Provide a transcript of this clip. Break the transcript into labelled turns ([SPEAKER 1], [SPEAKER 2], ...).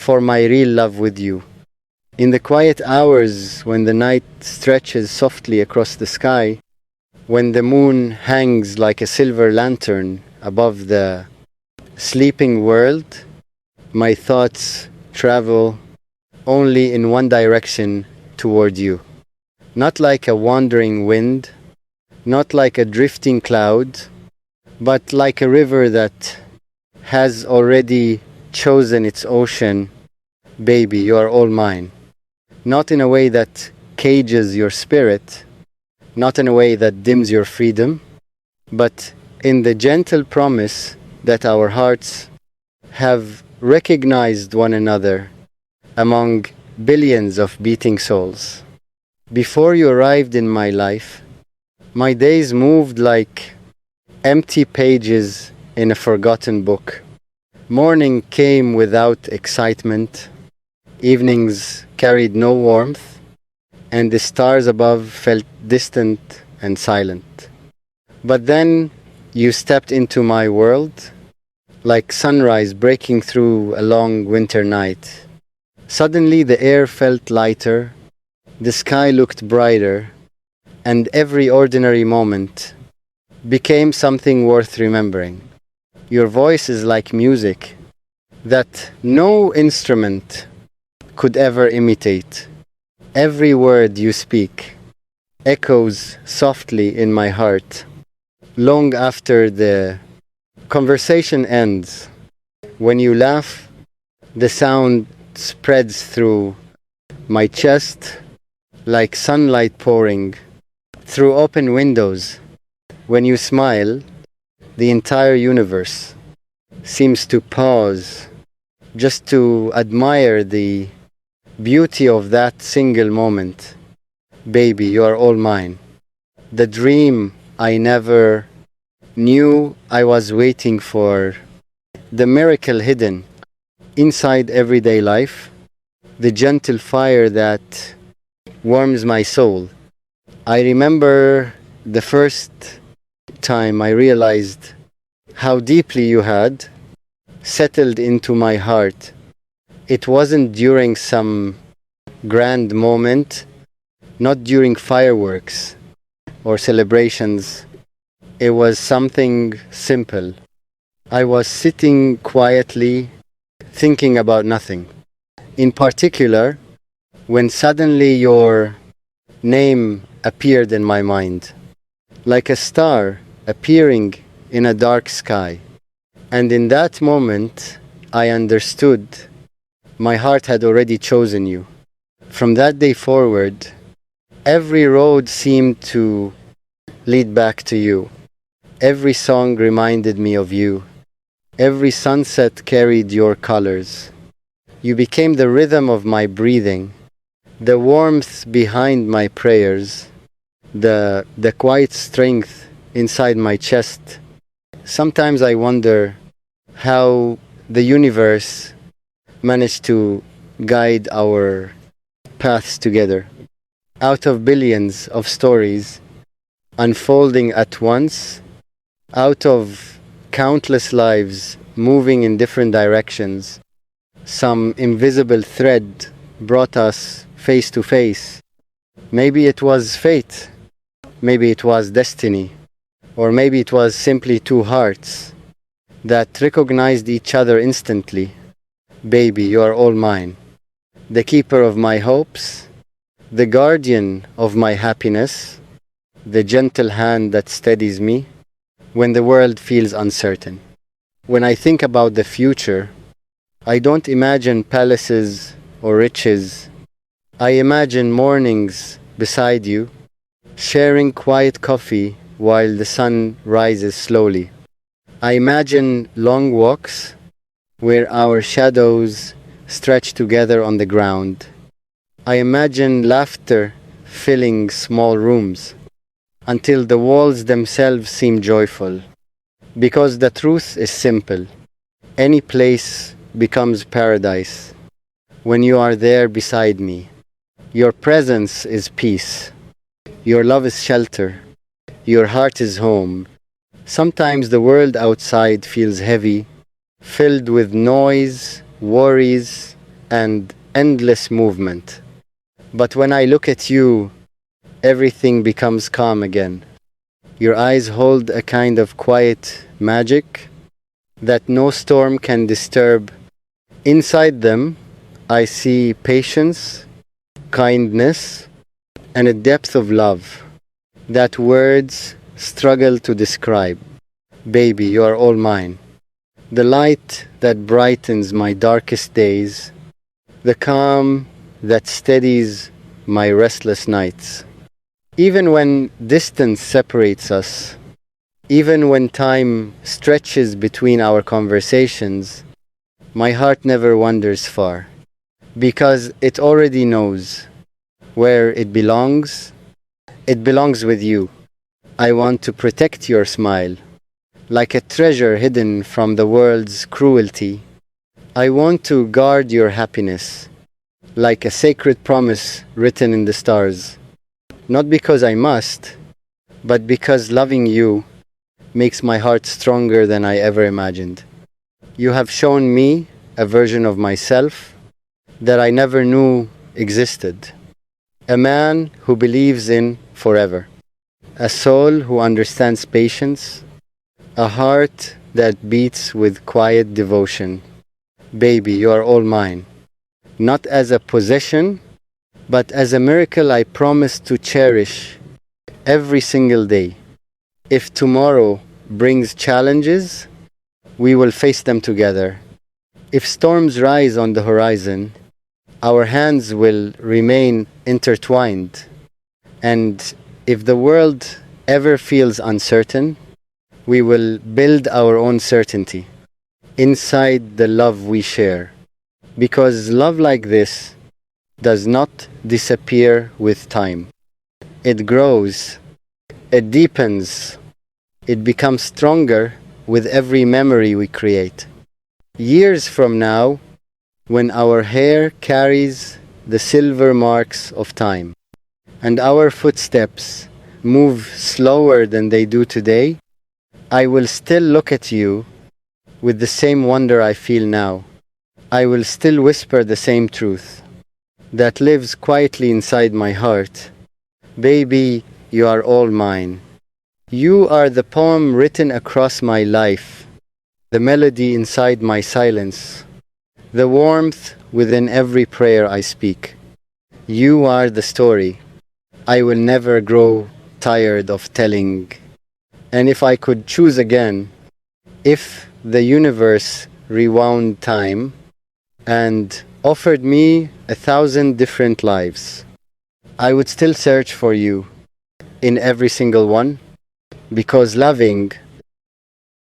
[SPEAKER 1] for my real love with you. In the quiet hours when the night stretches softly across the sky, when the moon hangs like a silver lantern above the sleeping world, my thoughts travel only in one direction toward you. Not like a wandering wind, not like a drifting cloud, but like a river that has already chosen its ocean. Baby, you are all mine. Not in a way that cages your spirit, not in a way that dims your freedom, but in the gentle promise that our hearts have recognized one another among billions of beating souls. Before you arrived in my life, my days moved like empty pages in a forgotten book. Morning came without excitement, evenings carried no warmth, and the stars above felt distant and silent. But then you stepped into my world, like sunrise breaking through a long winter night. Suddenly the air felt lighter, the sky looked brighter, and every ordinary moment became something worth remembering. Your voice is like music that no instrument could ever imitate. Every word you speak echoes softly in my heart. Long after the conversation ends, when you laugh, the sound spreads through my chest like sunlight pouring through open windows. When you smile, the entire universe seems to pause just to admire the beauty of that single moment. Baby, you are all mine. The dream I never knew I was waiting for, the miracle hidden inside everyday life, the gentle fire that warms my soul. I remember the first time I realized how deeply you had settled into my heart. It wasn't during some grand moment, not during fireworks or celebrations. It was something simple. I was sitting quietly, thinking about nothing. In particular, when suddenly your name appeared in my mind, like a star appearing in a dark sky. And in that moment, I understood my heart had already chosen you. From that day forward, every road seemed to lead back to you. Every song reminded me of you. Every sunset carried your colors. You became the rhythm of my breathing, the warmth behind my prayers, the quiet strength inside my chest. Sometimes I wonder how the universe managed to guide our paths together. Out of billions of stories unfolding at once, out of countless lives moving in different directions, some invisible thread brought us face to face. Maybe it was fate, maybe it was destiny, or maybe it was simply two hearts that recognized each other instantly. Baby, you are all mine. The keeper of my hopes, the guardian of my happiness, the gentle hand that steadies me when the world feels uncertain. When I think about the future, I don't imagine palaces or riches. I imagine mornings beside you, sharing quiet coffee while the sun rises slowly. I imagine long walks where our shadows stretch together on the ground. I imagine laughter filling small rooms until the walls themselves seem joyful. Because the truth is simple. Any place becomes paradise when you are there beside me. Your presence is peace. Your love is shelter. Your heart is home. Sometimes the world outside feels heavy, filled with noise, worries, and endless movement. But when I look at you, everything becomes calm again. Your eyes hold a kind of quiet magic that no storm can disturb. Inside them, I see patience, kindness, and a depth of love that words struggle to describe. Baby, you are all mine. The light that brightens my darkest days, the calm that steadies my restless nights. Even when distance separates us, even when time stretches between our conversations, my heart never wanders far, because it already knows where it belongs. It belongs with you. I want to protect your smile, like a treasure hidden from the world's cruelty. I want to guard your happiness, like a sacred promise written in the stars. Not because I must, but because loving you makes my heart stronger than I ever imagined. You have shown me a version of myself that I never knew existed. A man who believes in forever. A soul who understands patience. A heart that beats with quiet devotion. Baby, you are all mine. Not as a possession, but as a miracle I promise to cherish every single day. If tomorrow brings challenges, we will face them together. If storms rise on the horizon, our hands will remain intertwined. And if the world ever feels uncertain, we will build our own certainty inside the love we share. Because love like this does not disappear with time. It grows, it deepens, it becomes stronger with every memory we create. Years from now, when our hair carries the silver marks of time, and our footsteps move slower than they do today, I will still look at you with the same wonder I feel now. I will still whisper the same truth that lives quietly inside my heart. Baby, you are all mine. You are the poem written across my life, the melody inside my silence, the warmth within every prayer I speak. You are the story I will never grow tired of telling. And if I could choose again, if the universe rewound time and offered me 1,000 different lives, I would still search for you in every single one, because loving